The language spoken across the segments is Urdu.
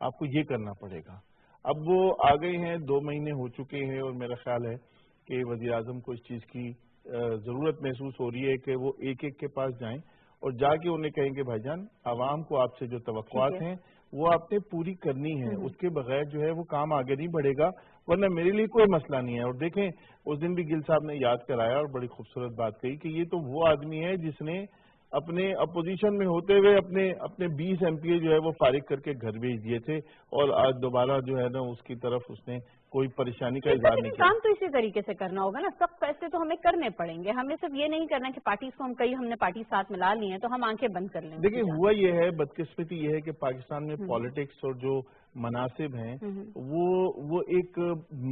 آپ کو یہ کرنا پڑے گا. اب وہ آ گئے ہیں, 2 مہینے ہو چکے ہیں, اور میرا خیال ہے کہ وزیر اعظم کو اس چیز کی ضرورت محسوس ہو رہی ہے کہ وہ ایک ایک کے پاس جائیں اور جا کے انہیں کہیں کہ بھائی جان, عوام کو آپ سے جو توقعات ہیں وہ آپ نے پوری کرنی ہے, اس کے بغیر جو ہے وہ کام آگے نہیں بڑھے گا, ورنہ میرے لیے کوئی مسئلہ نہیں ہے. اور دیکھیں, اس دن بھی گل صاحب نے یاد کرایا اور بڑی خوبصورت بات کہی کہ یہ تو وہ آدمی ہے جس نے اپنے اپوزیشن میں ہوتے ہوئے اپنے 20 MP جو ہے وہ فارغ کر کے گھر بھیج دیے تھے, اور آج دوبارہ جو ہے نا اس کی طرف اس نے کوئی پریشانی کا اظہار نہیں کیا. کام تو اسی طریقے سے کرنا ہوگا نا, سب فیصلے تو ہمیں کرنے پڑیں گے, ہمیں صرف یہ نہیں کرنا کہ پارٹیز کو ہم نے پارٹی ساتھ ملا لی ہیں تو ہم آنکھیں بند کر لیں. دیکھیں, ہوا یہ ہے, بدقسمتی یہ ہے کہ پاکستان میں پالیٹکس اور جو مناصب ہیں وہ ایک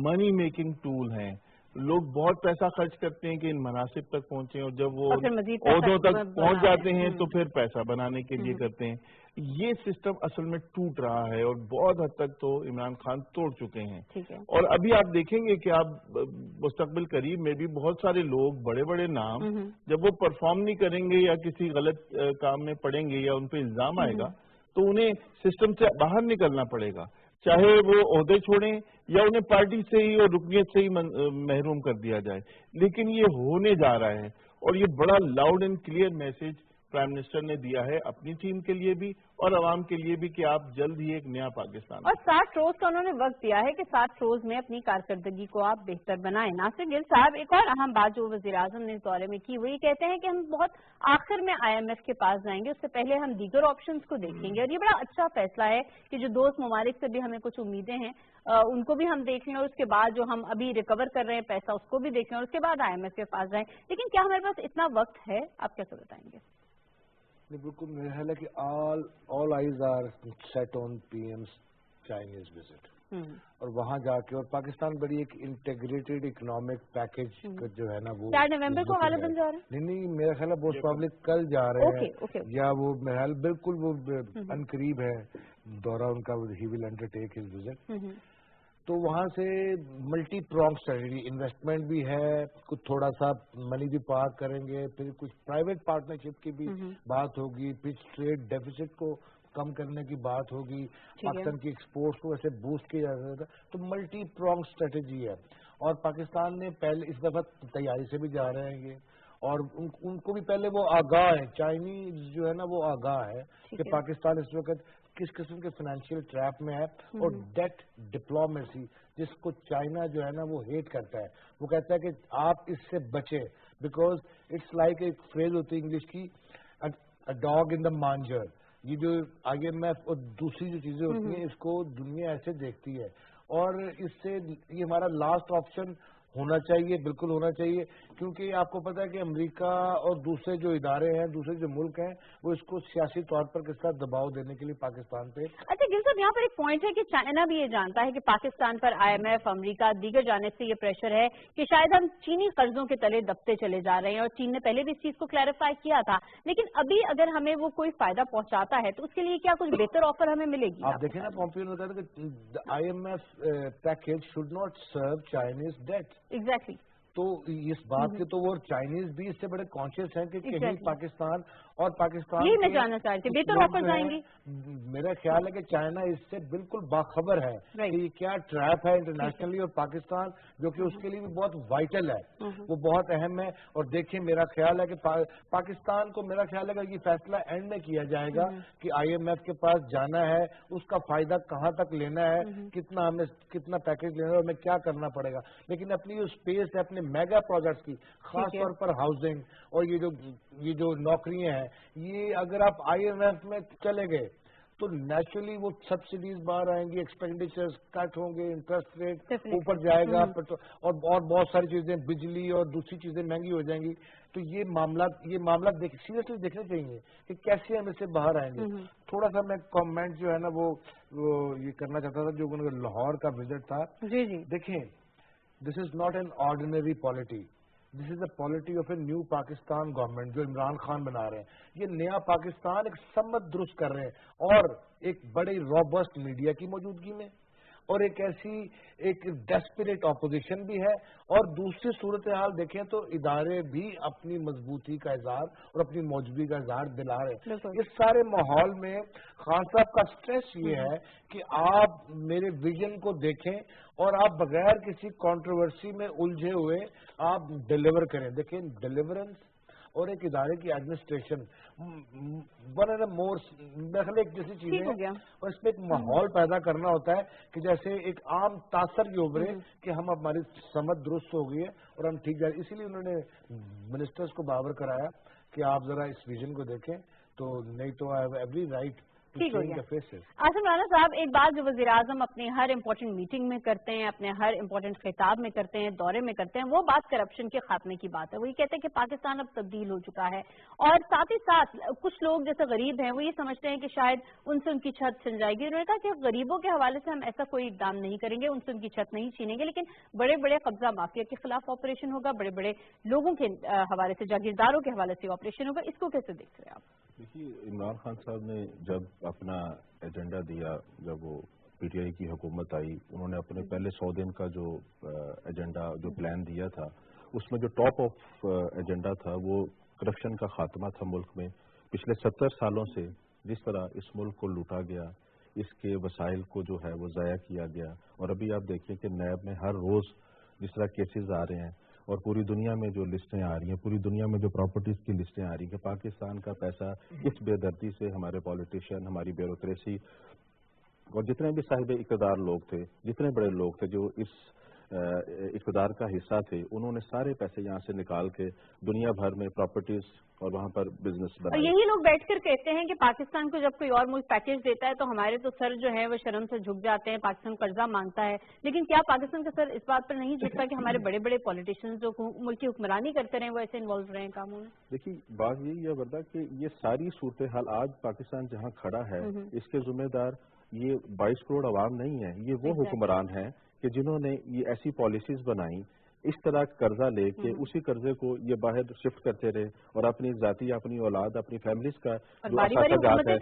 منی میکنگ ٹول ہیں. لوگ بہت پیسہ خرچ کرتے ہیں کہ ان مناصب تک پہنچیں, اور جب وہ عہدوں تک پہنچ جاتے ہیں تو پھر پیسہ بنانے کے لیے کرتے ہیں. یہ سسٹم اصل میں ٹوٹ رہا ہے اور بہت حد تک تو عمران خان توڑ چکے ہیں. اور ابھی آپ دیکھیں گے کہ آپ مستقبل قریب میں بھی بہت سارے لوگ, بڑے بڑے نام, جب وہ پرفارم نہیں کریں گے یا کسی غلط کام میں پڑیں گے یا ان پہ الزام آئے گا تو انہیں سسٹم سے باہر نکلنا پڑے گا, چاہے وہ عہدے چھوڑیں یا انہیں پارٹی سے ہی اور رکنیت سے ہی محروم کر دیا جائے. لیکن یہ ہونے جا رہا ہے, اور یہ بڑا loud and clear message prime minister نے دیا ہے اپنی ٹیم کے لیے بھی اور عوام کے لیے بھی کہ آپ جلد ہی ایک نیا پاکستان. اور 60 روز کا انہوں نے وقت دیا ہے کہ 60 روز میں اپنی کارکردگی کو آپ بہتر بنائیں. ناصر گل صاحب, ایک اور اہم بات جو وزیر اعظم نے اس دورے میں کی, وہی کہتے ہیں کہ ہم بہت آخر میں IMF کے پاس جائیں گے, اس سے پہلے ہم دیگر آپشنز کو دیکھیں گے. اور یہ بڑا اچھا فیصلہ ہے کہ جو دوست ممالک سے بھی ہمیں کچھ امیدیں ہیں ان کو بھی ہم دیکھ لیں, اور اس کے بعد جو ہم ابھی ریکور کر رہے ہیں پیسہ اس کو بھی دیکھ لیں, اور اس کے بعد IMF کے پاس جائیں. لیکن کیا ہمارے پاس اتنا وقت ہے؟ آپ کیسے بتائیں گے؟ بالکل میرا خیال ہے کہ all eyes are set on PM's Chinese visit, اور وہاں جا کے, اور پاکستان بڑی ایک انٹیگریٹڈ اکنامک پیکج جو ہے نا وہ 4 نومبر کو غالباً جا رہے ہیں. نہیں, میرا خیال ہے بہت پبلک کل جا رہے ہیں, یا وہ میرا خیال بالکل وہ ان قریب ہے دورہ ان کا, ہی ول انڈرٹیک ہز وزٹ. تو وہاں سے ملٹی پرونگ اسٹریٹجی, انویسٹمنٹ بھی ہے, کچھ تھوڑا سا منی بھی پارک کریں گے, پھر کچھ پرائیویٹ پارٹنرشپ کی بھی بات ہوگی, پھر ٹریڈ ڈیفیسٹ کو کم کرنے کی بات ہوگی, پاکستان کی ایکسپورٹس کو ایسے بوسٹ کیا جا سکتا. تو ملٹی پرونگ اسٹریٹجی ہے, اور پاکستان نے پہلے اس دفعہ تیاری سے بھی جا رہے ہیں یہ, اور ان کو بھی پہلے وہ آگاہ ہے, چائنیز جو ہے نا وہ آگاہ ہے کہ پاکستان اس وقت کس قسم کے فائنینشیل ٹریپ میں ہے. اور ڈیٹ ڈپلومیسی جس کو چائنا جو ہے نا وہ ہیٹ کرتا ہے, وہ کہتا ہے کہ آپ اس سے بچیں, بیکاز اٹس لائک ایک فریز ہوتی ہے انگلش کی, ڈاگ ان دا مانجر. یہ جو IMF اور دوسری جو چیزیں ہوتی ہیں اس کو دنیا ایسے دیکھتی ہے, اور اس سے یہ ہمارا لاسٹ آپشن ہونا چاہیے, بالکل ہونا چاہیے, کیونکہ آپ کو پتا ہے کہ امریکہ اور دوسرے جو ادارے ہیں, دوسرے جو ملک ہیں, وہ اس کو سیاسی طور پر کس طرح دباؤ دینے کے لیے پاکستان پہ. اچھا گل صاحب, یہاں پر ایک پوائنٹ ہے کہ چائنا بھی یہ جانتا ہے کہ پاکستان پر IMF, امریکہ, دیگر جانب سے یہ پریشر ہے کہ شاید ہم چینی قرضوں کے تلے دبتے چلے جا رہے ہیں, اور چین نے پہلے بھی اس چیز کو کلیریفائی کیا تھا. لیکن ابھی اگر ہمیں وہ کوئی فائدہ پہنچاتا ہے تو اس کے لیے کیا کچھ بہتر آفر ہمیں ملے گی؟ آپ دیکھیں نا, پومپیو نے کہا کہ IMF package should not serve Chinese debt. Exactly. تو اس بات کے تو وہ چائنیز بھی اس سے بڑے کانشیس ہیں کہ کہیں پاکستان اور پاکستان یہ میں جاننا چاہتی ہوں, بہتر آفر آئیں گی. میرا خیال ہے کہ چائنا اس سے بالکل باخبر ہے کہ یہ کیا ٹریپ ہے انٹرنیشنلی, اور پاکستان جو کہ اس کے لیے بھی بہت وائٹل ہے, وہ بہت اہم ہے. اور دیکھیں, میرا خیال ہے کہ پاکستان کو, میرا خیال ہے کہ یہ فیصلہ اینڈ میں کیا جائے گا کہ IMF کے پاس جانا ہے, اس کا فائدہ کہاں تک لینا ہے, کتنا ہمیں کتنا پیکج لینا ہے, اور ہمیں کیا کرنا پڑے گا. لیکن اپنی جو اسپیس ہے اپنے میگا پروجیکٹس کی, خاص طور پر ہاؤسنگ اور یہ جو نوکریاں ہیں, یہ اگر آپ IMF میں چلے گئے تو نیچرلی وہ سبسڈیز باہر آئیں گی, ایکسپینڈیچرز کٹ ہوں گے, انٹرسٹ ریٹ اوپر جائے گا, اور بہت ساری چیزیں, بجلی اور دوسری چیزیں مہنگی ہو جائیں گی. تو یہ معاملات سیریسلی دیکھنے چاہیے کہ کیسے ہم اس سے باہر آئیں گے. تھوڑا سا میں کامنٹ جو ہے نا وہ یہ کرنا چاہتا تھا, جو ان کا لاہور کا وزٹ تھا. دیکھیں, this is not an ordinary polity, this is a polity of a new Pakistan government جو عمران خان بنا رہے ہیں. یہ نیا پاکستان ایک سمت درست کر رہے ہیں, اور ایک بڑے روبسٹ میڈیا کی موجودگی میں, اور ایک ایسی ایک ڈیسپریٹ اپوزیشن بھی ہے، اور دوسری صورتحال دیکھیں تو ادارے بھی اپنی مضبوطی کا اظہار اور اپنی موجودگی کا اظہار دلا رہے ہیں۔ اس سارے ماحول میں خان صاحب کا سٹریس یہ ہے کہ آپ میرے ویژن کو دیکھیں اور آپ بغیر کسی کنٹروورسی میں الجھے ہوئے آپ ڈیلیور کریں۔ دیکھیں ڈیلیورنس اور ایک ادارے کی ایڈمنسٹریشن ون اینڈ مور ایک جیسی چیزیں ہیں، اور اس میں ایک ماحول پیدا کرنا ہوتا ہے کہ جیسے ایک عام تاثر یہ ابھرے کہ ہماری سمجھ درست ہو گئی ہے اور ہم ٹھیک جائے۔ اسی لیے انہوں نے منسٹرز کو باور کرایا کہ آپ ذرا اس ویژن کو دیکھیں، تو نہیں تو آئی ہیو ایوری رائٹ۔ ٹھیک ہو گیا۔ آصم رانا صاحب، ایک بات جو وزیر اعظم اپنے ہر امپورٹنٹ میٹنگ میں کرتے ہیں، اپنے ہر امپورٹنٹ خطاب میں کرتے ہیں، دورے میں کرتے ہیں، وہ بات کرپشن کے خاتمے کی بات ہے۔ وہ یہ کہتے ہیں کہ پاکستان اب تبدیل ہو چکا ہے، اور ساتھ ہی ساتھ کچھ لوگ جیسے غریب ہیں وہ یہ سمجھتے ہیں کہ شاید ان سے ان کی چھت چھن جائے گی۔ انہوں نے کہا کہ غریبوں کے حوالے سے ہم ایسا کوئی اقدام نہیں کریں گے، ان سے ان کی چھت نہیں چھینیں گے، لیکن بڑے بڑے قبضہ مافیا کے خلاف آپریشن ہوگا، بڑے بڑے لوگوں کے حوالے سے، جاگیرداروں کے حوالے سے آپریشن ہوگا۔ اس کو کیسے دیکھ رہے ہیں آپ؟ دیکھیے، عمران خان صاحب نے جب اپنا ایجنڈا دیا، جب وہ پی ٹی آئی کی حکومت آئی، انہوں نے اپنے پہلے 100 دن کا جو ایجنڈا جو پلان دیا تھا، اس میں جو ٹاپ آف ایجنڈا تھا وہ کرپشن کا خاتمہ تھا۔ ملک میں پچھلے 70 سالوں سے جس طرح اس ملک کو لوٹا گیا، اس کے وسائل کو جو ہے وہ ضائع کیا گیا، اور ابھی آپ دیکھیں کہ نیب میں ہر روز جس طرح کیسز آ رہے ہیں، اور پوری دنیا میں جو لسٹیں آ رہی ہیں، پوری دنیا میں جو پراپرٹیز کی لسٹیں آ رہی ہیں کہ پاکستان کا پیسہ اس بے دردی سے ہمارے پالیٹیشین، ہماری بیوروکریسی اور جتنے بھی صاحب اقتدار لوگ تھے، جتنے بڑے لوگ تھے جو اس اقتدار کا حصہ تھے، انہوں نے سارے پیسے یہاں سے نکال کے دنیا بھر میں پراپرٹیز اور وہاں پر بزنس بنائے۔ اور یہی لوگ بیٹھ کر کہتے ہیں کہ پاکستان کو جب کوئی اور ملک پیکیج دیتا ہے تو ہمارے تو سر جو ہے وہ شرم سے جھک جاتے ہیں، پاکستان قرضہ مانگتا ہے، لیکن کیا پاکستان کا سر اس بات پر نہیں جھکتا کہ ہمارے بڑے بڑے پالیٹیشینز جو ملک کی حکمرانی کرتے رہے وہ ایسے انوالو رہے ہیں کاموں میں؟ دیکھیے، بات یہی ہے ورنہ کہ یہ ساری صورتحال آج پاکستان جہاں کھڑا ہے، اس کے ذمہ دار یہ 22 کروڑ عوام نہیں ہے، یہ وہ حکمران ہیں کہ جنہوں نے یہ ایسی پالیسیز بنائیں، اس طرح قرضہ لے کے اسی قرضے کو یہ باہر شفٹ کرتے رہے، اور اپنی ذاتی، اپنی اولاد، اپنی فیملیز کا جو اخراجات ہے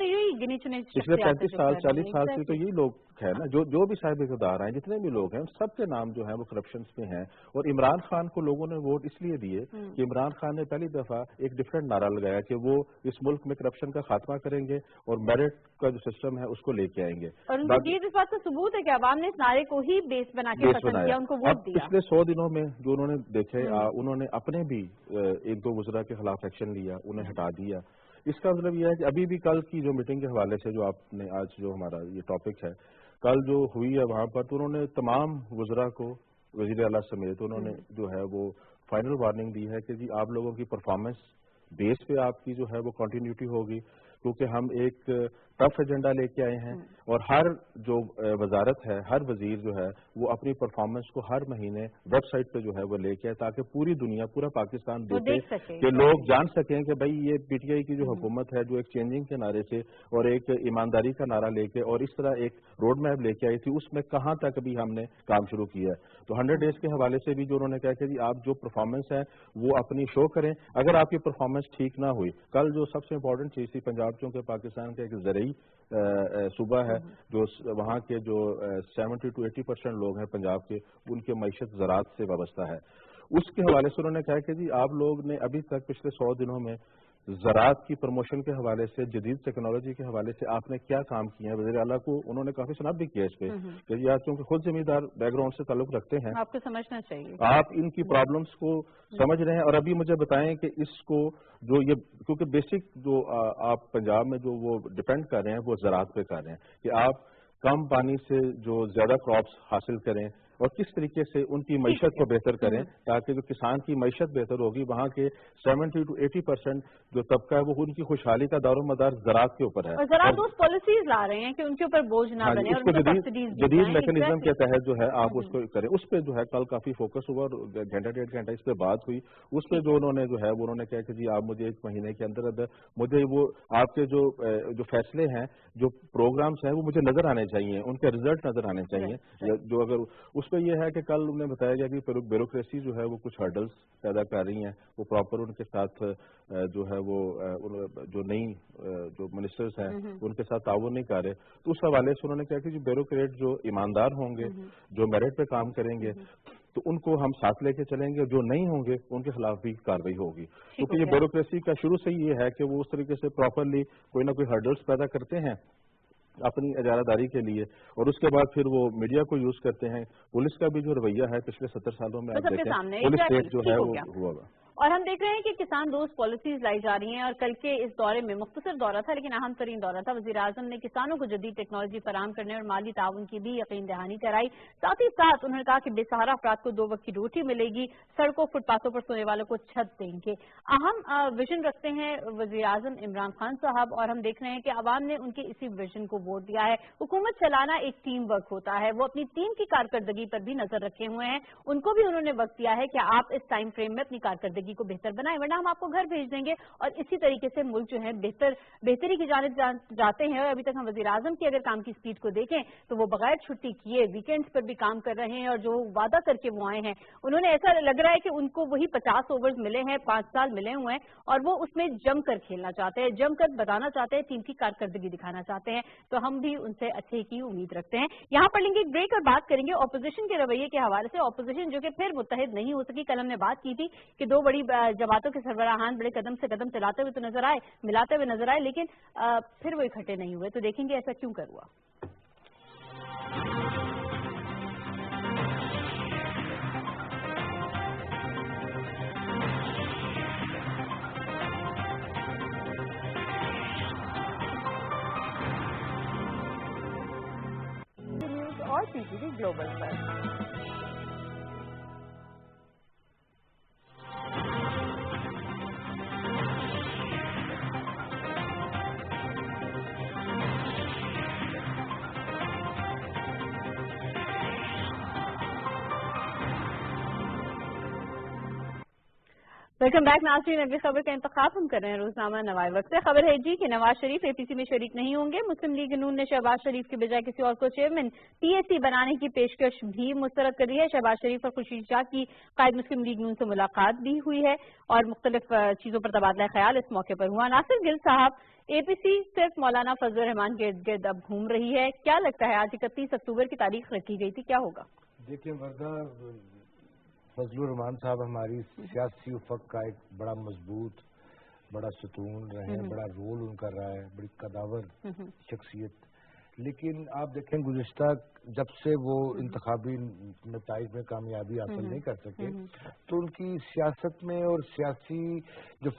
پچھلے 35 سال 40 سال سے تو یہی لوگ ہیں نا، جو بھی صاحب اقتدار ہیں، جتنے بھی لوگ ہیں، سب کے نام جو ہیں وہ کرپشنز میں ہیں۔ اور عمران خان کو لوگوں نے ووٹ اس لیے دیے کہ عمران خان نے پہلی دفعہ ایک ڈفرینٹ نعرہ لگایا کہ وہ اس ملک میں کرپشن کا خاتمہ کریں گے اور میرٹ کا جو سسٹم ہے اس کو لے کے آئیں گے۔ اور ان کی اس بات کا ثبوت ہے کہ عوام نے اس نعرے کو ہی بیس بنا کے پسند کیا، ان کو ووٹ دیا۔ پچھلے 100 دنوں میں جو انہوں نے دیکھے، انہوں نے اپنے بھی ایک دو وزراء کے خلاف ایکشن لیا، انہیں ہٹا دیا۔ اس کا مطلب یہ ہے کہ ابھی بھی کل کی جو میٹنگ کے حوالے سے جو آپ نے آج جو ہمارا یہ ٹاپک ہے، کل جو ہوئی ہے وہاں پر، تو انہوں نے تمام وزراء کو، وزیر اعلیٰ سمیت، انہوں نے جو ہے وہ فائنل وارننگ دی ہے کہ جی آپ لوگوں کی پرفارمنس بیس پہ آپ کی جو ہے وہ کنٹینیوٹی ہوگی، کیونکہ ہم ایک ٹف ایجنڈا لے کے آئے ہیں، اور ہر جو وزارت ہے، ہر وزیر جو ہے وہ اپنی پرفارمنس کو ہر مہینے ویب سائٹ پہ جو ہے وہ لے کے آئے، تاکہ پوری دنیا، پورا پاکستان دیکھے کہ لوگ جان سکیں کہ بھائی یہ پی ٹی آئی کی جو حکومت ہے جو ایک چینجنگ کے نعرے سے اور ایک ایمانداری کا نعرہ لے کے اور اس طرح ایک روڈ میپ لے کے آئی تھی، اس میں کہاں تک ابھی ہم نے کام شروع کیا ہے۔ تو 100 ڈیز کے حوالے سے بھی جو انہوں نے کہا کہ جی آپ جو پرفارمنس ہے وہ اپنی شو کریں، اگر آپ کی پرفارمنس ٹھیک نہ ہوئی، کل جو سب سے امپورٹنٹ چیز تھی، پنجاب چونکہ پاکستان کا ایک زرعی صوبہ ہے، جو وہاں کے جو 70 to 80% لوگ ہیں پنجاب کے، ان کی معیشت زراعت سے وابستہ ہے، اس کے حوالے سے انہوں نے کہا کہ جی آپ لوگ نے ابھی تک پچھلے 100 دنوں میں زراعت کی پروموشن کے حوالے سے، جدید ٹیکنالوجی کے حوالے سے آپ نے کیا کام کیے ہیں۔ وزیر اعلیٰ کو انہوں نے کافی سناب بھی کیا اس پہ کہ جی آپ چونکہ خود زمیندار بیک گراؤنڈ سے تعلق رکھتے ہیں، آپ کو سمجھنا چاہیے، آپ ان کی پرابلمس کو سمجھ رہے ہیں، اور ابھی مجھے بتائیں کہ اس کو جو یہ، کیونکہ بیسک جو آپ پنجاب میں جو وہ ڈپینڈ کر رہے ہیں وہ زراعت پہ کر رہے ہیں کہ آپ کم پانی سے جو زیادہ کراپس حاصل کریں اور کس طریقے سے ان کی معیشت کو بہتر کریں، تاکہ جو کسان کی معیشت بہتر ہوگی، وہاں کے 70 to 80% جو طبقہ ہے وہ ان کی خوشحالی کا دار و مدار زراعت کے اوپر ہے، اور زراعت اس پالیسیز لا رہے ہیں کہ ان کے اوپر بوجھ نہ بنے، اور جدید میکینزم کے تحت جو ہے آپ اس کو کریں۔ اس پہ جو ہے کل کافی فوکس ہوا، اور گھنٹہ 1.5 گھنٹہ اس پہ بات ہوئی۔ اس پہ جو انہوں نے جو ہے وہ انہوں نے کہا کہ جی آپ مجھے 1 مہینے کے اندر اندر مجھے وہ آپ کے جو فیصلے ہیں، جو پروگرامز ہیں، وہ مجھے نظر آنے چاہیے، ان کے رزلٹ نظر آنے چاہیے، جو اگر اس پہ یہ ہے کہ کل انہیں بتایا گیا کہ بیوروکریسی جو ہے وہ کچھ ہرڈلز پیدا کر رہی ہیں، وہ پراپر ان کے ساتھ جو ہے وہ جو نئی جو منسٹرز ہیں ان کے ساتھ تعاون نہیں کر رہے. تو اس حوالے سے انہوں نے کہا کہ بیوروکریٹ جو ایماندار ہوں گے، جو میرٹ پہ کام کریں گے، تو ان کو ہم ساتھ لے کے چلیں گے، جو نہیں ہوں گے ان کے خلاف بھی کارروائی ہوگی. کیونکہ یہ بیوروکریسی کا شروع سے یہ ہے کہ وہ اس طریقے سے پراپرلی کوئی نہ کوئی ہرڈلز پیدا کرتے ہیں اپنی اجارہ داری کے لیے، اور اس کے بعد پھر وہ میڈیا کو یوز کرتے ہیں. پولیس کا بھی جو رویہ ہے پچھلے 70 سالوں میں آپ دیکھیں پولیس اسٹیٹ جو ہے وہ ہوا گا. اور ہم دیکھ رہے ہیں کہ کسان دوست پالیسیز لائی جا رہی ہیں، اور کل کے اس دورے میں مختصر دورہ تھا لیکن اہم ترین دورہ تھا. وزیر اعظم نے کسانوں کو جدید ٹیکنالوجی فراہم کرنے اور مالی تعاون کی بھی یقین دہانی کرائی. ساتھ ہی ساتھ انہوں نے کہا کہ بے سہارا افراد کو 2 وقت کی روٹی ملے گی، سڑکوں فٹ پاتھوں پر سونے والوں کو چھت دیں گے. اہم ویژن رکھتے ہیں وزیر اعظم عمران خان صاحب، اور ہم دیکھ رہے ہیں کہ عوام نے ان کے اسی ویژن کو ووٹ دیا ہے. حکومت چلانا ایک ٹیم ورک ہوتا ہے، وہ اپنی ٹیم کی کارکردگی پر بھی نظر رکھے ہوئے ہیں. ان کو بھی انہوں نے وقت دیا ہے کہ آپ اس ٹائم فریم میں اپنی کارکردگی کو بہتر بنائیں، ورنہ ہم آپ کو گھر بھیج دیں گے. اور اسی طریقے سے ملک جو ہے بہتری کی جانب جاتے ہیں. اور ابھی تک ہم وزیر اعظم کی اگر کام کی سپیڈ کو دیکھیں تو وہ بغیر چھٹی کیے ویکینڈز پر بھی کام کر رہے ہیں، اور جو وعدہ کر کے وہ آئے ہیں انہوں نے ایسا لگ رہا ہے کہ ان کو وہی 50 اوورز ملے ہیں، 5 سال ملے ہوئے ہیں، اور وہ اس میں جم کر کھیلنا چاہتے ہیں، جم کر بتانا چاہتے ہیں، ٹیم کی کارکردگی دکھانا چاہتے ہیں. تو ہم بھی ان سے اچھے کی امید رکھتے ہیں. یہاں پر لیں گے ایک بریک اور بات کریں گے اپوزیشن کے رویے کے حوالے سے. اپوزیشن جو کہ پھر متحد نہیں ہو سکی. کل ہم نے بات کی تھی کہ 2 بڑی جماعتوں کے سربراہان بڑے قدم سے قدم چلاتے ہوئے تو نظر آئے، ملاتے ہوئے نظر آئے، لیکن پھر وہ اکٹھے نہیں ہوئے. تو دیکھیں گے ایسا کیوں کر ہوا. اور PTV گلوبل پر ویلکم بیک ناظرین. اگلی خبر کا انتخاب ہم کر رہے ہیں روزنامہ نوائے وقت سے. خبر ہے جی کہ نواز شریف APC میں شریک نہیں ہوں گے. مسلم لیگ نون نے شہباز شریف کے بجائے کسی اور کو چیئرمین PAC بنانے کی پیشکش بھی مسترد کر دی ہے. شہباز شریف اور خورشید شاہ کی قائد مسلم لیگ نون سے ملاقات بھی ہوئی ہے اور مختلف چیزوں پر تبادلہ خیال اس موقع پر ہوا. ناصر گل صاحب، APC صرف مولانا فضل الرحمان کے ارد گرد اب گھوم رہی ہے. کیا لگتا ہے آج 31 اکتوبر کی تاریخ رکھی گئی تھی، کیا ہوگا؟ دیکھیں وردہ، فضل الرحمان صاحب ہماری سیاسی افق کا ایک بڑا مضبوط، بڑا ستون رہے ہیں، بڑا رول ان کا رہا ہے، بڑی قداور شخصیت. لیکن آپ دیکھیں گزشتہ جب سے وہ انتخابی نتائج میں کامیابی حاصل نہیں کر سکے تو ان کی سیاست میں اور سیاسی جو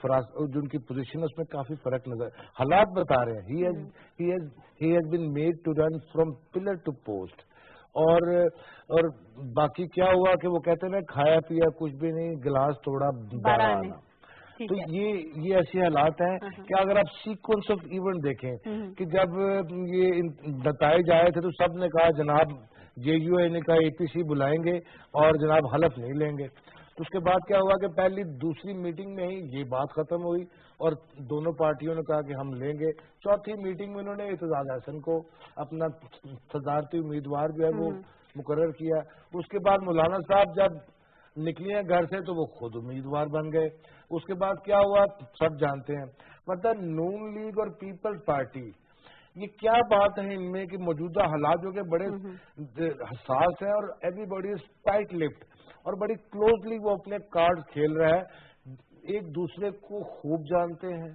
ان کی پوزیشن ہے اس میں کافی فرق نظر حالات بتا رہے ہیں. He has been made to run from pillar to post. اور باقی کیا ہوا کہ وہ کہتے ہیں کھایا پیا کچھ بھی نہیں، گلاس توڑا بارہ آنا. تو یہ ایسے حالات ہیں کہ اگر آپ سیکوینس آف ایونٹ دیکھیں کہ جب یہ نتائج آئے تھے تو سب نے کہا جناب JUI نے کہا APC بلائیں گے اور جناب حلف نہیں لیں گے. تو اس کے بعد کیا ہوا کہ پہلی دوسری میٹنگ میں ہی یہ بات ختم ہوئی اور دونوں پارٹیوں نے کہا کہ ہم لیں گے. چوتھی میٹنگ میں انہوں نے اعتزاز احسن کو اپنا صدارتی امیدوار جو ہے وہ مقرر کیا. اس کے بعد مولانا صاحب جب نکلی ہیں گھر سے تو وہ خود امیدوار بن گئے. اس کے بعد کیا ہوا سب جانتے ہیں. مطلب نون لیگ اور پیپلز پارٹی یہ کیا بات ہے ان میں کہ موجودہ حالات جو کہ بڑے حساس ہیں اور everybody is tight lipped اور بڑی کلوزلی وہ اپنے کارڈ کھیل رہا ہے. ایک دوسرے کو خوب جانتے ہیں،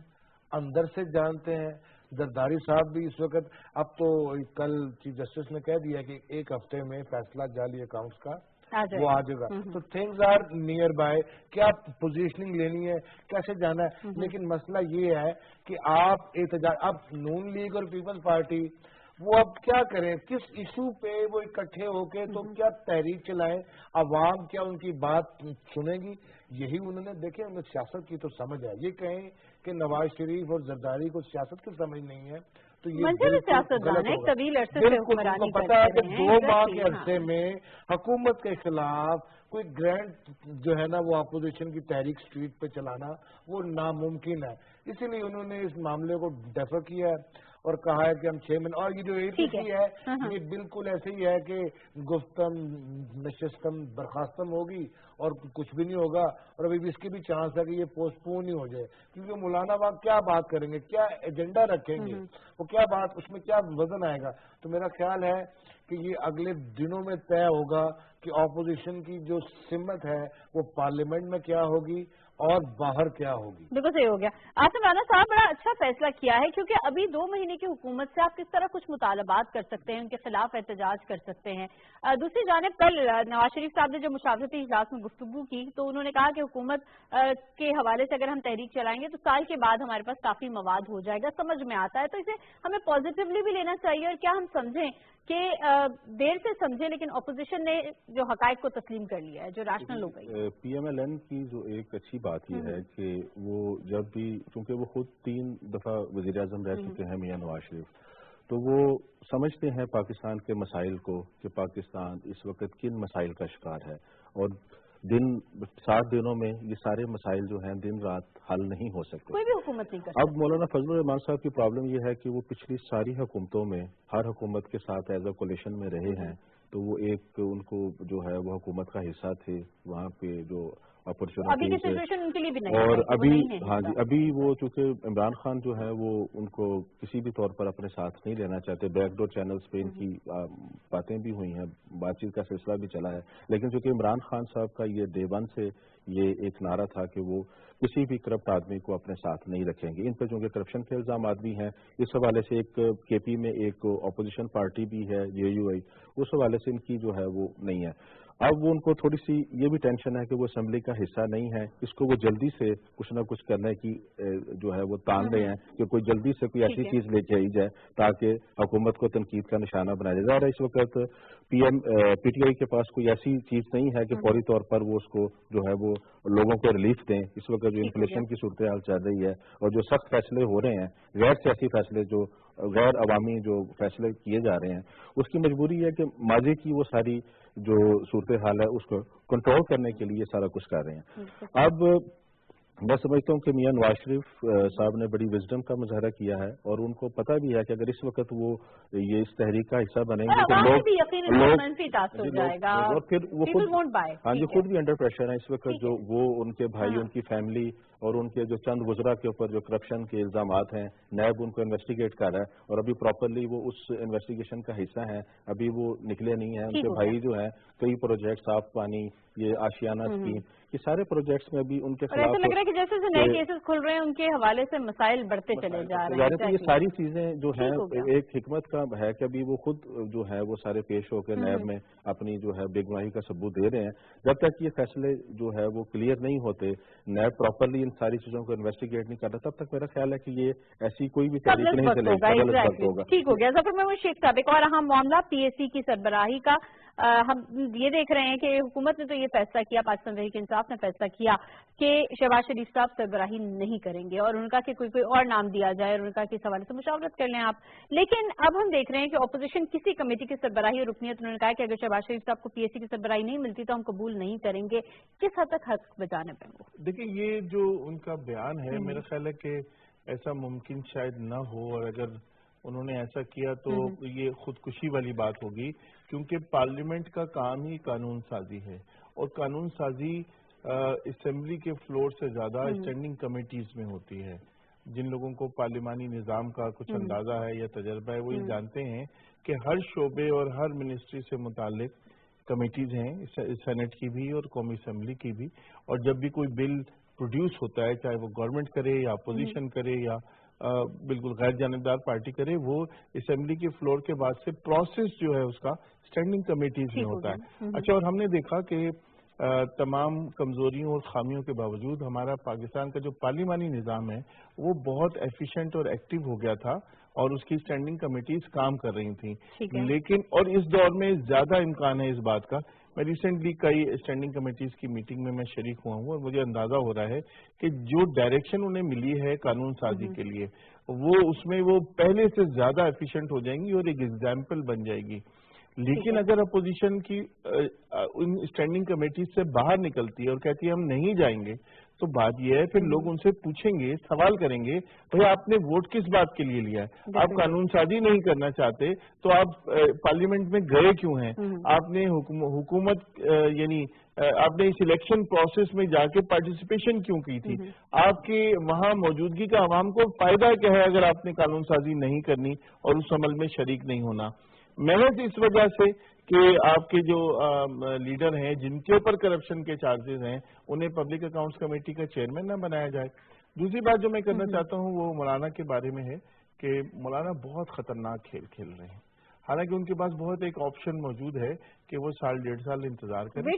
اندر سے جانتے ہیں. زرداری صاحب بھی اس وقت اب تو کل چیف جسٹس نے کہہ دیا کہ 1 ہفتے میں فیصلہ جعلی اکاؤنٹس کا وہ آ جائے گا. تو تھنگز آر نیئر بائی. کیا پوزیشننگ لینی ہے، کیسے جانا ہے. لیکن مسئلہ یہ ہے کہ آپ احتجاج اب نون لیگ اور پیپلز پارٹی وہ اب کیا کریں، کس ایشو پہ وہ اکٹھے ہو کے تو کیا تحریک چلائیں، عوام کیا ان کی بات سنے گی. یہی انہوں نے دیکھیں انہیں سیاست کی تو سمجھ ہے. یہ کہیں کہ نواز شریف اور زرداری کو سیاست کی سمجھ نہیں ہے تو یہ بالکل ان کو پتا ہے کہ 2 ماہ کے عرصے میں حکومت کے خلاف کوئی گرینڈ جو ہے نا وہ اپوزیشن کی تحریک اسٹریٹ پہ چلانا وہ ناممکن ہے. اسی لیے انہوں نے اس معاملے کو ڈیفر کیا ہے اور کہا ہے کہ ہم 6 مہینے، اور یہ جو APC ہے یہ بالکل ایسے ہی ہے کہ گفتم نشستم برخاستم ہوگی اور کچھ بھی نہیں ہوگا، اور ابھی بھی اس کی بھی چانس ہے کہ یہ پوسٹ پون ہی ہو جائے، کیونکہ مولانا باغ کیا بات کریں گے، کیا ایجنڈا رکھیں گے، وہ کیا بات، اس میں کیا وزن آئے گا. تو میرا خیال ہے کہ یہ اگلے دنوں میں طے ہوگا کہ اپوزیشن کی جو سمت ہے وہ پارلیمنٹ میں کیا ہوگی اور باہر کیا ہوگی. بالکل صحیح ہو گیا. آصف رانا صاحب بڑا اچھا فیصلہ کیا ہے، کیونکہ ابھی 2 مہینے کی حکومت سے آپ کس طرح کچھ مطالبات کر سکتے ہیں، ان کے خلاف احتجاج کر سکتے ہیں. دوسری جانب کل نواز شریف صاحب نے جو مشاورتی اجلاس میں گفتگو کی تو انہوں نے کہا کہ حکومت کے حوالے سے اگر ہم تحریک چلائیں گے تو سال کے بعد ہمارے پاس کافی مواد ہو جائے گا. سمجھ میں آتا ہے، تو اسے ہمیں پازیٹیولی بھی لینا چاہیے، اور کیا ہم سمجھیں کہ دیر سے سمجھیں لیکن اپوزیشن نے جو حقائق کو تسلیم کر لیا ہے، جو ریشنل ہو گئی. PMLN کی جو ایک اچھی بات یہ ہے کہ وہ جب بھی، چونکہ وہ خود 3 دفعہ وزیر اعظم رہ چکے ہیں میاں نواز شریف، تو وہ سمجھتے ہیں پاکستان کے مسائل کو کہ پاکستان اس وقت کن مسائل کا شکار ہے، اور 7 دنوں میں یہ سارے مسائل جو ہیں دن رات حل نہیں ہو سکتے. کوئی بھی حکومت نہیں کرتی. اب مولانا فضل الرحمان صاحب کی پرابلم یہ ہے کہ وہ پچھلی ساری حکومتوں میں ہر حکومت کے ساتھ ایز اے کولیشن میں رہے ہیں، تو وہ ایک ان کو جو ہے وہ حکومت کا حصہ تھے، وہاں پہ جو اپرچونٹی، اور ابھی ہاں جی ابھی وہ چونکہ عمران خان جو ہے وہ ان کو کسی بھی طور پر اپنے ساتھ نہیں لینا چاہتے. بیک ڈور چینلز پہ ان کی باتیں بھی ہوئی ہیں، بات چیت کا سلسلہ بھی چلا ہے، لیکن چونکہ عمران خان صاحب کا یہ ڈے 1 سے یہ ایک نعرہ تھا کہ وہ کسی بھی کرپٹ آدمی کو اپنے ساتھ نہیں رکھیں گے. ان پہ چونکہ کرپشن کے الزامات بھی ہیں، اس حوالے سے ایک KP میں ایک اپوزیشن پارٹی بھی ہے JUI، اس حوالے سے ان کی جو ہے وہ نہیں ہے. اب وہ ان کو تھوڑی سی یہ بھی ٹینشن ہے کہ وہ اسمبلی کا حصہ نہیں ہے، اس کو وہ جلدی سے کچھ نہ کچھ کرنے کی جو ہے وہ تان رہے ہیں کہ کوئی جلدی سے کوئی ایسی چیز لے کے آئی جائے تاکہ حکومت کو تنقید کا نشانہ بنایا جائے. ظاہر ہے اس وقت PTI کے پاس کوئی ایسی چیز نہیں ہے کہ فوری طور پر وہ اس کو جو ہے وہ لوگوں کو ریلیف دیں. اس وقت جو انفلیشن کی صورتحال چل رہی ہے اور جو سخت فیصلے ہو رہے ہیں، غیر سیاسی فیصلے، جو غیر عوامی جو فیصلے کیے جا رہے ہیں، اس کی مجبوری ہے کہ ماضی کی وہ ساری جو صورتحال ہے اس کو کنٹرول کرنے کے لیے سارا کچھ کر رہے ہیں. اب میں سمجھتا ہوں کہ میاں نواز شریف صاحب نے بڑی وزڈم کا مظاہرہ کیا ہے، اور ان کو پتہ بھی ہے کہ اگر اس وقت وہ یہ اس تحریک کا حصہ بنیں گے تو لوگ اور پھر وہ خود بھی انڈر پریشر ہیں اس وقت، جو وہ ان کے بھائی، ان کی فیملی اور ان کے جو چند وزراء کے اوپر جو کرپشن کے الزامات ہیں، نیب ان کو انویسٹیگیٹ کر رہا ہے، اور ابھی پراپرلی وہ اس انویسٹیگیشن کا حصہ ہیں، ابھی وہ نکلے نہیں ہیں. ان کے بھائی جو ہیں کئی پروجیکٹ، صاف پانی، یہ آشیانہ اسکیم، یہ سارے پروجیکٹس میں بھی ان کے خلاف لگ رہا ہے کہ جیسے نئے کیسز کھل رہے ہیں ان کے حوالے سے مسائل بڑھتے چلے جا رہے ہیں. یہ ساری چیزیں جو ہیں ایک حکمت کا ہے کہ ابھی وہ خود جو ہے وہ سارے پیش ہو کے نیب میں اپنی جو ہے بے گناہی کا ثبوت دے رہے ہیں. جب تک یہ فیصلے جو ہے وہ کلیئر نہیں ہوتے، نیب پراپرلی ان ساری چیزوں کو انویسٹیگیٹ نہیں کرتا، تب تک میرا خیال ہے کہ یہ ایسی کوئی بھی تحریک نہیں چلے گی. ٹھیک ہو گیا. ظفر محمود شیخ صاحب، ایک اور اہم معاملہ PAC کی سربراہی کا. ہم یہ دیکھ رہے ہیں کہ حکومت نے تو یہ فیصلہ کیا، پاکستان تحریک انصاف نے فیصلہ کیا کہ شہباز شریف صاحب سربراہی نہیں کریں گے، اور ان کا کہ کوئی اور نام دیا جائے، اور ان کا کہ اس حوالے سے مشاورت کر لیں آپ. لیکن اب ہم دیکھ رہے ہیں کہ اپوزیشن کسی کمیٹی کی سربراہی اور رکنیت، انہوں نے کہا کہ اگر شہباز شریف صاحب کو PAC کی سربراہی نہیں ملتی تو ہم قبول نہیں کریں گے. کس حد تک حق بجانب ہے وہ؟ دیکھیں، یہ جو ان کا بیان ہے، میرا خیال ہے کہ ایسا ممکن شاید نہ ہو، اور اگر انہوں نے ایسا کیا تو یہ خودکشی والی بات ہوگی، کیونکہ پارلیمنٹ کا کام ہی قانون سازی ہے، اور قانون سازی اسمبلی کے فلور سے زیادہ اسٹینڈنگ کمیٹیز میں ہوتی ہے. جن لوگوں کو پارلیمانی نظام کا کچھ اندازہ ہے یا تجربہ ہے، وہ یہ جانتے ہیں کہ ہر شعبے اور ہر منسٹری سے متعلق کمیٹیز ہیں، سینٹ کی بھی اور قومی اسمبلی کی بھی، اور جب بھی کوئی بل پروڈیوس ہوتا ہے، چاہے وہ گورنمنٹ کرے یا اپوزیشن کرے یا بالکل غیر جانبدار پارٹی کرے، وہ اسمبلی کے فلور کے بعد سے پروسیس جو ہے اس کا اسٹینڈنگ کمیٹیز میں ہوتا ہے. اچھا، اور ہم نے دیکھا کہ تمام کمزوریوں اور خامیوں کے باوجود ہمارا پاکستان کا جو پارلیمانی نظام ہے وہ بہت ایفیشینٹ اور ایکٹیو ہو گیا تھا، اور اس کی اسٹینڈنگ کمیٹیز کام کر رہی تھیں. لیکن اور اس دور میں زیادہ امکان ہے اس بات کا. میں ریسنٹلی کئی اسٹینڈنگ کمیٹیز کی میٹنگ میں شریک ہوا ہوں، اور مجھے اندازہ ہو رہا ہے کہ جو ڈائریکشن انہیں ملی ہے قانون سازی کے لیے، وہ اس میں وہ پہلے سے زیادہ ایفیشینٹ ہو جائیں گی اور ایک ایگزامپل بن جائے گی. لیکن اگر اپوزیشن کی ان اسٹینڈنگ کمیٹیز سے باہر نکلتی ہے اور کہتی ہے ہم نہیں جائیں گے، تو بات یہ ہے پھر لوگ ان سے پوچھیں گے, سوال کریں گے, بھئی آپ نے ووٹ کس بات کے لیے لیا ہے؟ آپ قانون سازی نہیں کرنا چاہتے تو آپ پارلیمنٹ میں گئے کیوں ہیں؟ آپ نے حکومت یعنی آپ نے اس الیکشن پروسیس میں جا کے پارٹیسپیشن کیوں کی تھی؟ آپ کی وہاں موجودگی کا عوام کو فائدہ کیا ہے اگر آپ نے قانون سازی نہیں کرنی اور اس عمل میں شریک نہیں ہونا؟ محض اس وجہ سے کہ آپ کے جو لیڈر ہیں جن کے اوپر کرپشن کے چارجز ہیں انہیں پبلک اکاؤنٹس کمیٹی کا چیئرمین نہ بنایا جائے. دوسری بات جو میں کرنا چاہتا ہوں وہ مولانا کے بارے میں ہے کہ مولانا بہت خطرناک کھیل کھیل رہے ہیں. حالانکہ ان کے پاس بہت ایک آپشن موجود ہے کہ وہ سال 1.5 سال انتظار کریں,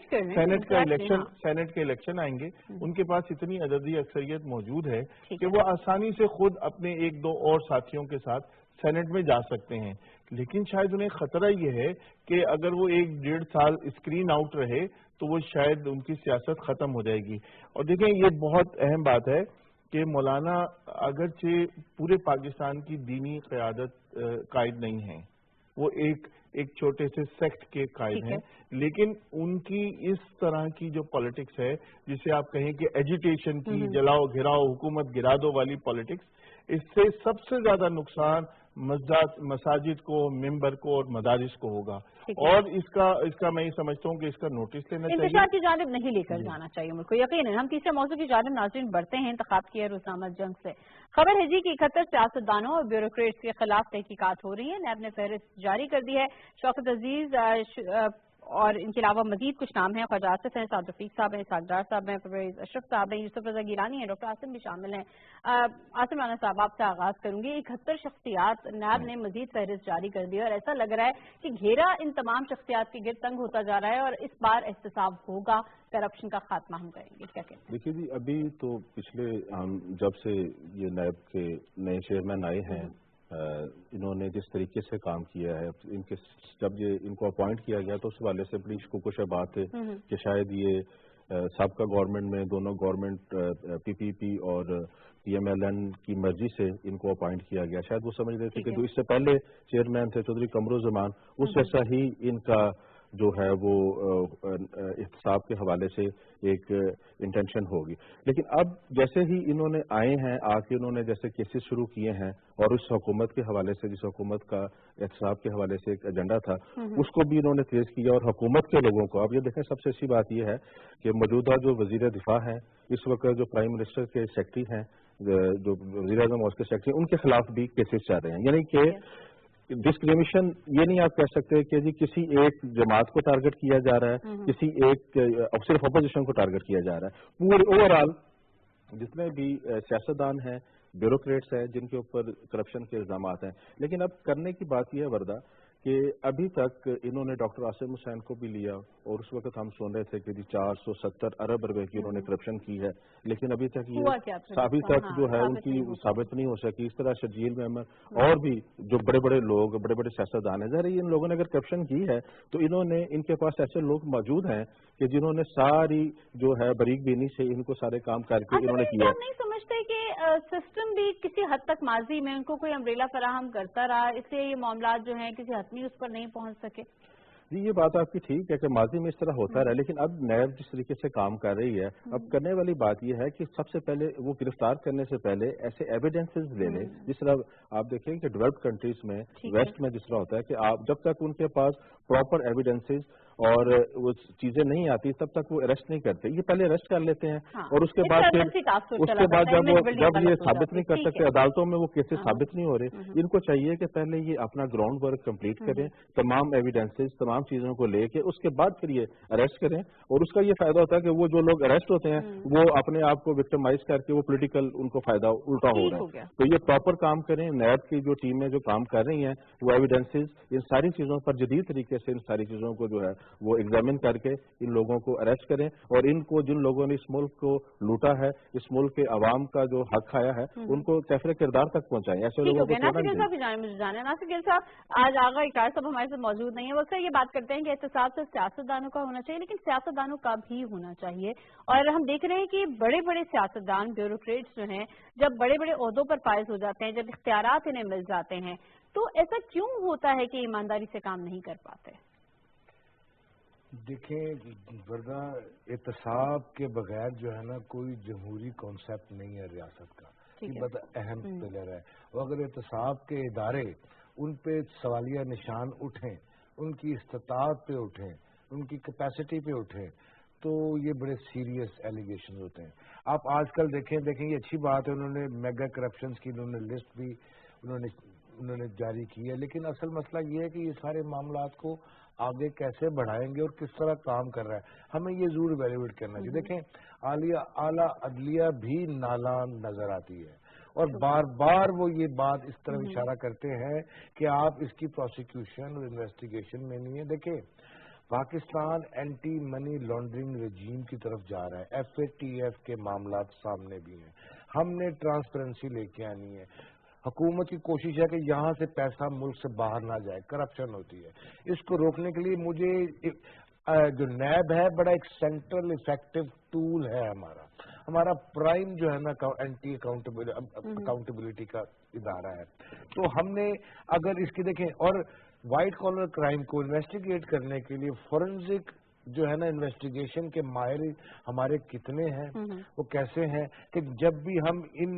سینٹ کے الیکشن آئیں گے, ان کے پاس اتنی عددی اکثریت موجود ہے کہ وہ آسانی سے خود اپنے 1-2 اور ساتھیوں کے ساتھ سینٹ میں جا سکتے ہیں. لیکن شاید انہیں خطرہ یہ ہے کہ اگر وہ 1-1.5 سال اسکرین آؤٹ رہے تو وہ شاید ان کی سیاست ختم ہو جائے گی. اور دیکھیں یہ بہت اہم بات ہے کہ مولانا اگرچہ پورے پاکستان کی دینی قیادت قائد نہیں ہیں, وہ ایک چھوٹے سے سیکٹ کے قائد ہیں, لیکن ان کی اس طرح کی جو پالیٹکس ہے جسے آپ کہیں کہ ایجیٹیشن کی, جلاؤ گھراؤ حکومت گرا دو والی پالیٹکس, اس سے سب سے زیادہ نقصان مساجد کو, ممبر کو اور مدارس کو ہوگا. اور اس کا میں یہ سمجھتا ہوں کہ اس کا نوٹس لینا چاہیے, انتشار کی جانب نہیں لے کر جانا چاہیے ملک کو. یقیناً ہم تیسرے موضوع کی جانب ناظرین بڑھتے ہیں انتخاب کی روزنامہ جنگ سے. خبر ہے جی کہ 71 سیاستدانوں اور بیوروکریٹس کے خلاف تحقیقات ہو رہی ہیں. نیب نے فہرست جاری کر دی ہے. شوکت عزیز اور ان کے علاوہ مزید کچھ نام ہیں. خواجہ آصف ہیں, سعد رفیق صاحب ہیں, اسحاق ڈار صاحب ہیں, پرویز اشرف صاحب ہیں, یوسف رضا گیلانی ہیں, ڈاکٹر عاصم بھی شامل ہیں. عاصم رانا صاحب آپ سے آغاز کروں گی. 71 شخصیات نیب نے مزید فہرست جاری کر دی اور ایسا لگ رہا ہے کہ گھیرا ان تمام شخصیات کے گرد تنگ ہوتا جا رہا ہے اور اس بار احتساب ہوگا, کرپشن کا خاتمہ ہم کریں گے. کیا کہتے ہیں؟ دیکھیے جی, ابھی تو پچھلے جب سے یہ نیب کے نئے چیئرمین آئے ہیں انہوں نے جس طریقے سے کام کیا ہے, جب ان کو اپوائنٹ کیا گیا تو اس حوالے سے بڑی شکوک بات ہے کہ شاید یہ سابقہ گورنمنٹ میں دونوں گورنمنٹ پی پی پی اور پی ایم ایل این کی مرضی سے ان کو اپوائنٹ کیا گیا. شاید وہ سمجھ رہے تھے کہ جو اس سے پہلے چیئرمین تھے چودھری قمرالزمان, اس جیسا ہی ان کا جو ہے وہ احتساب کے حوالے سے ایک انٹینشن ہوگی. لیکن اب جیسے ہی انہوں نے آئے ہیں, آ کے انہوں نے جیسے کیسز شروع کیے ہیں اور اس حکومت کے حوالے سے, جس حکومت کا احتساب کے حوالے سے ایک ایجنڈا تھا, اس کو بھی انہوں نے تیز کیا. اور حکومت کے لوگوں کو اب یہ دیکھیں, سب سے اچھی بات یہ ہے کہ موجودہ جو وزیر دفاع ہیں اس وقت, جو پرائم منسٹر کے سیکرٹری ہیں, جو وزیر اعظم اور اس کے سیکرٹری, ان کے خلاف بھی کیسز چل رہے ہیں. یعنی کہ ڈسکریمنیشن یہ نہیں آپ کہہ سکتے کہ جی کسی ایک جماعت کو ٹارگٹ کیا جا رہا ہے, کسی ایک صرف اپوزیشن کو ٹارگٹ کیا جا رہا ہے. پورے اوور آل جتنے بھی سیاستدان ہیں, بیوروکریٹس ہیں جن کے اوپر کرپشن کے الزامات ہیں. لیکن اب کرنے کی بات یہ ہے وردہ کہ ابھی تک انہوں نے ڈاکٹر عاصم حسین کو بھی لیا اور اس وقت ہم سن رہے تھے کہ 470 ارب روپے کی انہوں نے کرپشن کی ہے, لیکن ابھی تک جو ہے ان کی ثابت نہیں ہو سکی. اس طرح شرجیل محمد اور بھی جو بڑے بڑے لوگ, بڑے بڑے سیاستدان ہیں, ظاہر ان لوگوں نے اگر کرپشن کی ہے تو انہوں نے, ان کے پاس ایسے لوگ موجود ہیں کہ جنہوں نے ساری جو ہے بریک بینی سے ان کو سارے کام کر کے انہوں نے کیا. نہیں سمجھتے کہ سسٹم بھی کسی حد تک ماضی میں ان کو کوئی امبریلا فراہم کرتا رہا, اس لیے یہ معاملات جو ہیں کسی حد میں اس پر نہیں پہنچ سکے؟ جی یہ بات آپ کی ٹھیک ہے کہ ماضی میں اس طرح ہوتا رہا, لیکن اب نیب جس طریقے سے کام کر رہی ہے, اب کرنے والی بات یہ ہے کہ سب سے پہلے وہ گرفتار کرنے سے پہلے ایسے ایویڈنسز لے لیں. جس طرح آپ دیکھیں کہ ڈیولپڈ کنٹریز میں, ویسٹ میں جس طرح ہوتا ہے کہ آپ جب تک ان کے پاس پراپر ایویڈنسز اور وہ چیزیں نہیں آتی تب تک وہ اریسٹ نہیں کرتے. یہ پہلے اریسٹ کر لیتے ہیں اور اس کے بعد جب یہ ثابت نہیں کر سکتے, عدالتوں میں وہ کیسز ثابت نہیں ہو رہے, ان کو چاہیے کہ پہلے یہ اپنا گراؤنڈ ورک کمپلیٹ کریں, تمام ایویڈنسز, تمام چیزوں کو لے کے اس کے بعد پھر یہ اریسٹ کریں. اور اس کا یہ فائدہ ہوتا ہے کہ وہ جو لوگ اریسٹ ہوتے ہیں وہ اپنے آپ کو وکٹمائز کر کے وہ پولیٹیکل ان کو فائدہ الٹا ہو رہا ہے. تو یہ پراپر کام کریں. نیب کی جو ٹیمیں جو کام کر رہی ہیں وہ ایویڈنسز, ان ساری چیزوں پر جدید طریقے سے ان ساری چیزوں کو جو ہے وہ ایگزامن کر کے ان لوگوں کو اریسٹ کریں, اور ان کو جن لوگوں نے اس ملک کو لوٹا ہے, اس ملک کے عوام کا جو حق کھایا ہے, ان کو کیفر کردار تک پہنچائیں. ایسے لوگوں کو ناصر گل صاحب, آج آغا اقرار صاحب ہمارے ساتھ موجود نہیں ہے. وہ اکثر یہ بات کرتے ہیں کہ احتساب سے سیاستدانوں کا ہونا چاہیے, لیکن سیاستدانوں کا بھی ہونا چاہیے. اور ہم دیکھ رہے ہیں کہ بڑے بڑے سیاستدان, بیوروکریٹس جو ہیں, جب بڑے بڑے عہدوں پر فائز ہو جاتے ہیں, جب اختیارات انہیں مل جاتے ہیں, تو ایسا کیوں ہوتا ہے کہ ایمانداری سے کام نہیں کر پاتے؟ دیکھیں ورنہ احتساب کے بغیر جو ہے نا کوئی جمہوری کانسیپٹ نہیں ہے ریاست کا، یہ بڑا اہم پلر ہے. اور اگر احتساب کے ادارے ان پہ سوالیہ نشان اٹھیں، ان کی استطاعت پہ اٹھیں، ان کی کیپیسٹی پہ اٹھیں، تو یہ بڑے سیریس ایلیگیشن ہوتے ہیں. آپ آج کل دیکھیں یہ اچھی بات ہے، انہوں نے میگا کرپشنز کی انہوں نے لسٹ بھی انہوں نے جاری کی ہے، لیکن اصل مسئلہ یہ ہے کہ یہ سارے معاملات کو آگے کیسے بڑھائیں گے اور کس طرح کام کر رہا ہے، ہمیں یہ ضرور ایویلویٹ کرنا چاہیے. دیکھیں اعلیٰ عدلیہ بھی نالان نظر آتی ہے، اور بار بار وہ یہ بات اس طرح اشارہ کرتے ہیں کہ آپ اس کی پروسیکیوشن اور انویسٹیگیشن میں نہیں ہے. دیکھیں پاکستان اینٹی منی لانڈرنگ رجیم کی طرف جا رہا ہے، FATF کے معاملات سامنے بھی ہیں، ہم نے ٹرانسپیرنسی لے کے آنی ہے. حکومت کی کوشش ہے کہ یہاں سے پیسہ ملک سے باہر نہ جائے، کرپشن ہوتی ہے. اس کو روکنے کے لیے مجھے جو نیب ہے بڑا ایک سینٹرل افیکٹو ٹول ہے، ہمارا پرائم جو ہے نا اینٹی اکاؤنٹیبلٹی کا ادارہ ہے. تو ہم نے اگر اس کی دیکھیں، اور وائٹ کالر کرائم کو انویسٹیگیٹ کرنے کے لیے فورنزک جو ہے نا انویسٹیگیشن کے ماہر ہمارے کتنے ہیں، وہ کیسے ہیں کہ جب بھی ہم ان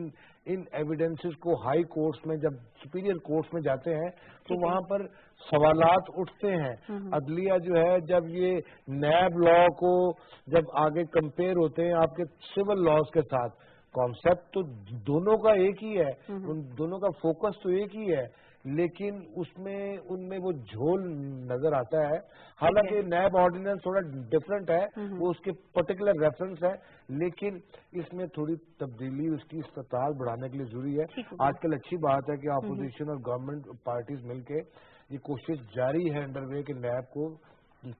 ایویڈنسز کو ہائی کورٹس میں، جب سپیریئر کورٹس میں جاتے ہیں تو وہاں پر سوالات اٹھتے ہیں. عدلیہ جو ہے جب یہ نیب لا کو جب آگے کمپیئر ہوتے ہیں آپ کے سول لاز کے ساتھ، کانسیپٹ تو دونوں کا ایک ہی ہے، ان دونوں کا فوکس تو ایک ہی ہے، لیکن ان میں وہ جھول نظر آتا ہے. حالانکہ نیب آرڈیننس تھوڑا ڈفرنٹ ہے، وہ اس کے پرٹیکولر ریفرنس ہے، لیکن اس میں تھوڑی تبدیلی اس کی استطاعت بڑھانے کے لیے ضروری ہے. آج کل اچھی بات ہے کہ اپوزیشن اور گورنمنٹ پارٹیز مل کے یہ کوشش جاری ہے انڈر وے کہ نیب کو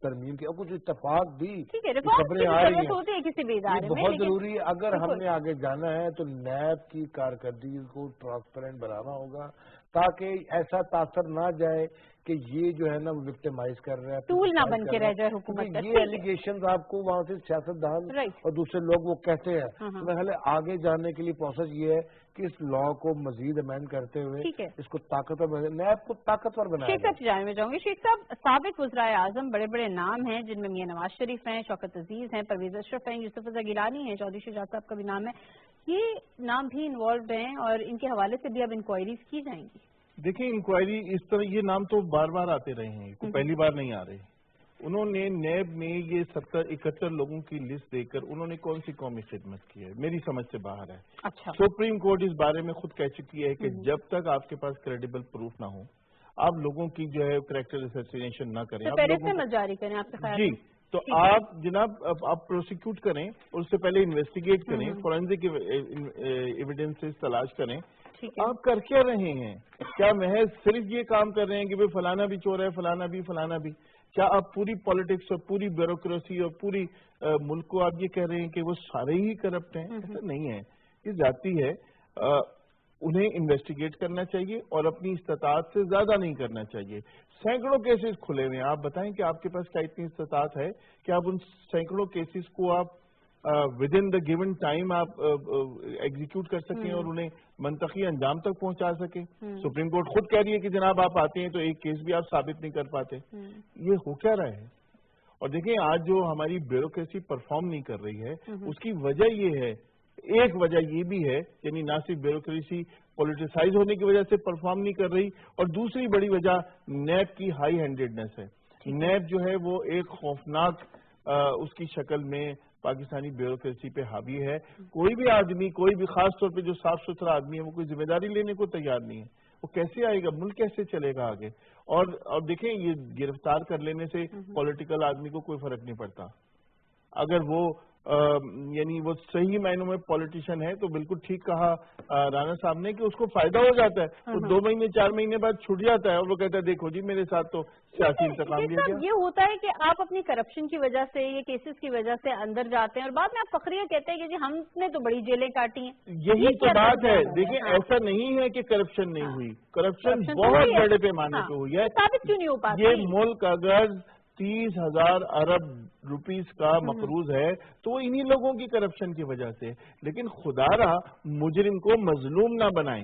ترمیم کی، اور کچھ اتفاق بھی خبریں آ رہی ہیں، یہ بہت ضروری ہے. اگر ہم نے آگے جانا ہے تو نیب کی کارکردگی کو ٹرانسپیرنٹ بنانا ہوگا، تاکہ ایسا تاثر نہ جائے کہ یہ جو ہے نا وہ وکٹمائز کر رہا ہے، ٹول نہ بن کے رہ جائے حکومت. یہ ایلیگیشنز آپ کو وہاں سے سیاستدان اور دوسرے لوگ وہ کہتے ہیں. میرے آگے جانے کے لیے پروسیس یہ ہے کہ اس لا کو مزید امینڈ کرتے ہوئے اس کو طاقتور بنائے، نیب کو طاقتور بنائے. شیخ صاحب جانے میں جاؤں گی. شیخ صاحب، سابق وزرائے اعظم بڑے بڑے نام ہیں، جن میں میاں نواز شریف ہیں، شوکت عزیز ہیں، پرویز اشرف ہیں، یوسف رضا گیلانی ہیں، چودھری شہزاد صاحب کا بھی نام ہے. یہ نام بھی انوالوڈ ہیں اور ان کے حوالے سے بھی اب انکوائریز کی جائیں گی. دیکھیں انکوائری اس طرح، یہ نام تو بار بار آتے رہے ہیں، پہلی بار نہیں آ رہے. انہوں نے نیب میں یہ 71 لوگوں کی لسٹ دے کر انہوں نے کون سی قومی خدمت کی ہے، میری سمجھ سے باہر ہے. سپریم کورٹ اس بارے میں خود کہہ چکی ہے کہ جب تک آپ کے پاس کریڈیبل پروف نہ ہو، آپ لوگوں کی جو ہے کریکٹر اسیسینیشن نہ کریں، جاری کریں. آپ کے جی، تو آپ جناب آپ پروسیکیوٹ کریں، اور اس سے پہلے انویسٹیگیٹ کریں، فورینزک ایویڈنسز تلاش کریں. آپ کر کیا رہے ہیں؟ کیا محض صرف یہ کام کر رہے ہیں کہ فلانا بھی چور ہے، فلانا بھی؟ کیا آپ پوری پالیٹکس اور پوری بیوروکریسی اور پوری ملک کو آپ یہ کہہ رہے ہیں کہ وہ سارے ہی کرپٹ ہیں؟ ایسا نہیں ہے، یہ ذاتی ہے. انہیں انویسٹیگیٹ کرنا چاہیے اور اپنی استطاعت سے زیادہ نہیں کرنا چاہیے. سینکڑوں کیسز کھلے ہوئے ہیں، آپ بتائیں کہ آپ کے پاس کیا اتنی استطاعت ہے کہ آپ ان سینکڑوں کیسز کو آپ with in the given time آپ ایگزیکیوٹ کر سکیں اور انہیں منطقی انجام تک پہنچا سکیں. سپریم کورٹ خود کہہ رہی ہے کہ جناب آپ آتے ہیں تو ایک کیس بھی آپ ثابت نہیں کر پاتے. یہ ہو کیا رہا ہے؟ اور دیکھیں آج جو ہماری بیوروکریسی پرفارم نہیں کر رہی ہے، اس کی وجہ یہ ہے، ایک وجہ یہ بھی ہے، یعنی نہ صرف بیوروکریسی پولیٹیسائز ہونے کی وجہ سے پرفارم نہیں کر رہی، اور دوسری بڑی وجہ نیب کی ہائی ہینڈیڈنس ہے. نیب جو ہے وہ ایک خوفناک اس کی شکل میں پاکستانی بیوروکریسی پہ حاوی ہے. کوئی بھی آدمی، کوئی بھی خاص طور پہ جو صاف ستھرا آدمی ہے، وہ کوئی ذمہ داری لینے کو تیار نہیں ہے. وہ کیسے آئے گا؟ ملک کیسے چلے گا آگے؟ اور دیکھیں یہ گرفتار کر لینے سے پولیٹیکل آدمی کو کوئی فرق نہیں پڑتا. اگر وہ یعنی وہ صحیح معنوں میں پولیٹیشین ہے تو بالکل ٹھیک کہا رانا صاحب نے کہ اس کو فائدہ ہو جاتا ہے. وہ 2 مہینے 4 مہینے بعد چھٹ جاتا ہے اور وہ کہتا ہے دیکھو جی میرے ساتھ تو سیاسی انتقام لیا گیا. یہ ہوتا ہے کہ آپ اپنی کرپشن کی وجہ سے، یہ کیسز کی وجہ سے اندر جاتے ہیں اور بعد میں آپ فخریہ کہتے ہیں کہ جی ہم نے تو بڑی جیلیں کاٹی ہیں. یہی تو بات ہے. دیکھیں ایسا نہیں ہے کہ کرپشن نہیں ہوئی، کرپشن بہت بڑے پیمانے پہ ہوئی ہے. ثابت کیوں نہیں ہو پاتا؟ یہ ملک اگر 30,000 ارب روپیز کا مقروض ہے تو وہ انہی لوگوں کی کرپشن کی وجہ سے. لیکن خدا را مجرم کو مظلوم نہ بنائیں.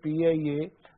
PIA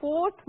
4th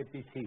APC